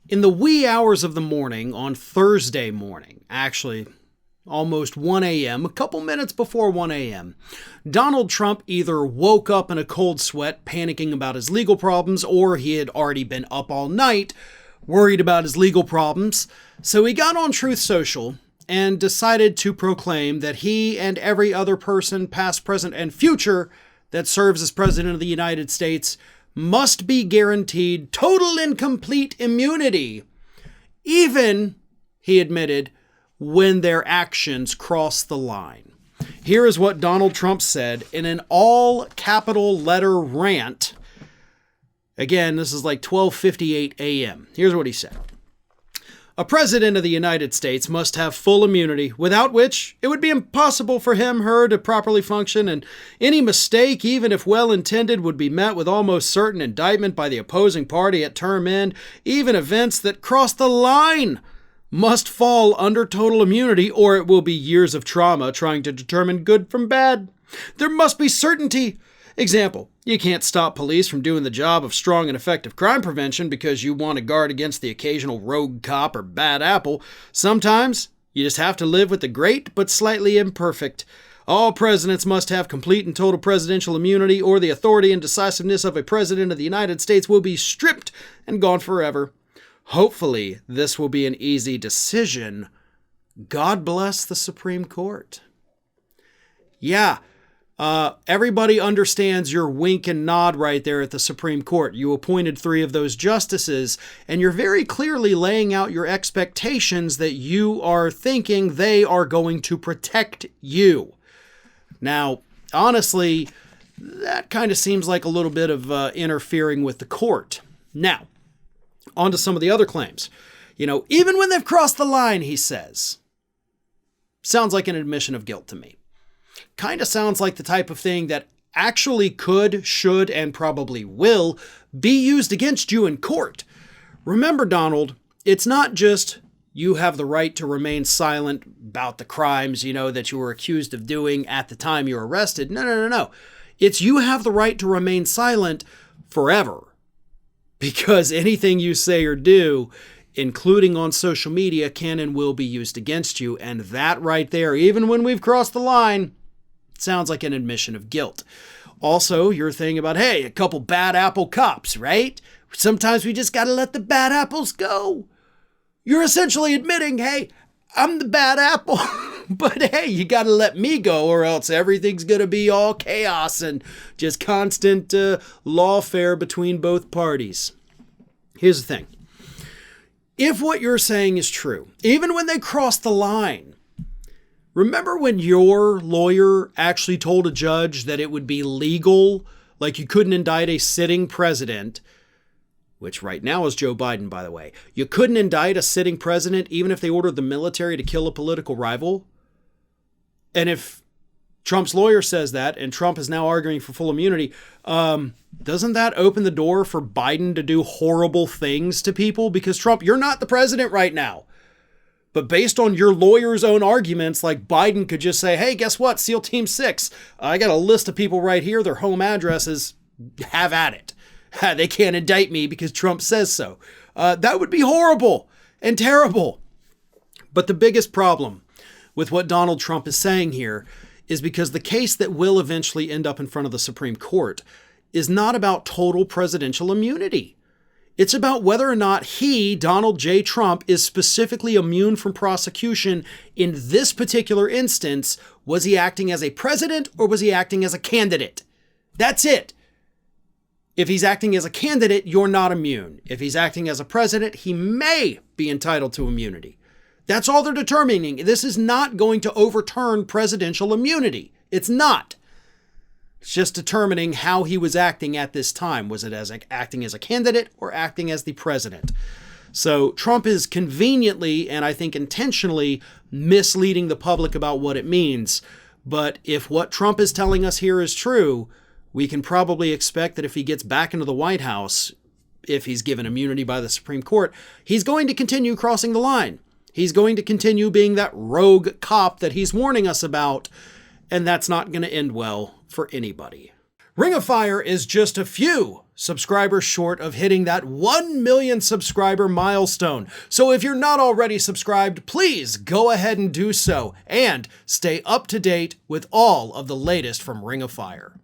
In the wee hours of the morning on Thursday morning, actually almost 1 a.m., a couple minutes before 1 a.m., Donald Trump either woke up in a cold sweat panicking about his legal problems, or he had already been up all night worried about his legal problems. So he got on Truth Social and decided to proclaim that he and every other person, past, present, and future, that serves as President of the United States must be guaranteed total and complete immunity, even, he admitted, when their actions cross the line. Here is what Donald Trump said in an all-capital letter rant. Again, this is like 12:58 a.m. Here's what he said. A president of the United States must have full immunity, without which it would be impossible for him, her, to properly function, and any mistake, even if well-intended, would be met with almost certain indictment by the opposing party at term end. Even events that cross the line must fall under total immunity, or it will be years of trauma trying to determine good from bad. There must be certainty. Example, you can't stop police from doing the job of strong and effective crime prevention because you want to guard against the occasional rogue cop or bad apple. Sometimes you just have to live with the great but slightly imperfect. All presidents must have complete and total presidential immunity, or the authority and decisiveness of a president of the United States will be stripped and gone forever. Hopefully, this will be an easy decision. God bless the Supreme Court. Yeah. Everybody understands your wink and nod right there at the Supreme Court. You appointed 3 of those justices, and you're very clearly laying out your expectations that you are thinking they are going to protect you. Now, honestly, that kind of seems like a little bit of interfering with the court. Now, on to some of the other claims. Even when they've crossed the line, he says. Sounds like an admission of guilt to me. Kind of sounds like the type of thing that actually could, should, and probably will be used against you in court. Remember, Donald, it's not just you have the right to remain silent about the crimes, that you were accused of doing at the time you were arrested. No. It's you have the right to remain silent forever. Because anything you say or do, including on social media, can and will be used against you. And that right there, even when we've crossed the line, sounds like an admission of guilt. Also, your thing about, hey, a couple bad apple cops, right? Sometimes we just got to let the bad apples go. You're essentially admitting, hey, I'm the bad apple, but hey, you got to let me go, or else everything's going to be all chaos and just constant lawfare between both parties. Here's the thing. If what you're saying is true, even when they cross the line, remember when your lawyer actually told a judge that it would be legal, like you couldn't indict a sitting president, which right now is Joe Biden, by the way. You couldn't indict a sitting president even if they ordered the military to kill a political rival? And if Trump's lawyer says that, and Trump is now arguing for full immunity, doesn't that open the door for Biden to do horrible things to people? Because Trump, you're not the president right now. But based on your lawyer's own arguments, like Biden could just say, hey, guess what? SEAL Team 6, I got a list of people right here, their home addresses, have at it. They can't indict me because Trump says so. That would be horrible and terrible. But the biggest problem with what Donald Trump is saying here is because the case that will eventually end up in front of the Supreme Court is not about total presidential immunity. It's about whether or not he, Donald J. Trump, is specifically immune from prosecution in this particular instance. Was he acting as a president or was he acting as a candidate? That's it. If he's acting as a candidate, you're not immune. If he's acting as a president, he may be entitled to immunity. That's all they're determining. This is not going to overturn presidential immunity. It's not. It's just determining how he was acting at this time. Was it as acting as a candidate or acting as the president? So Trump is conveniently, and I think intentionally, misleading the public about what it means. But if what Trump is telling us here is true, we can probably expect that if he gets back into the White House, if he's given immunity by the Supreme Court, he's going to continue crossing the line. He's going to continue being that rogue cop that he's warning us about, and that's not going to end well for anybody. Ring of Fire is just a few subscribers short of hitting that 1 million subscriber milestone. So if you're not already subscribed, please go ahead and do so and stay up to date with all of the latest from Ring of Fire.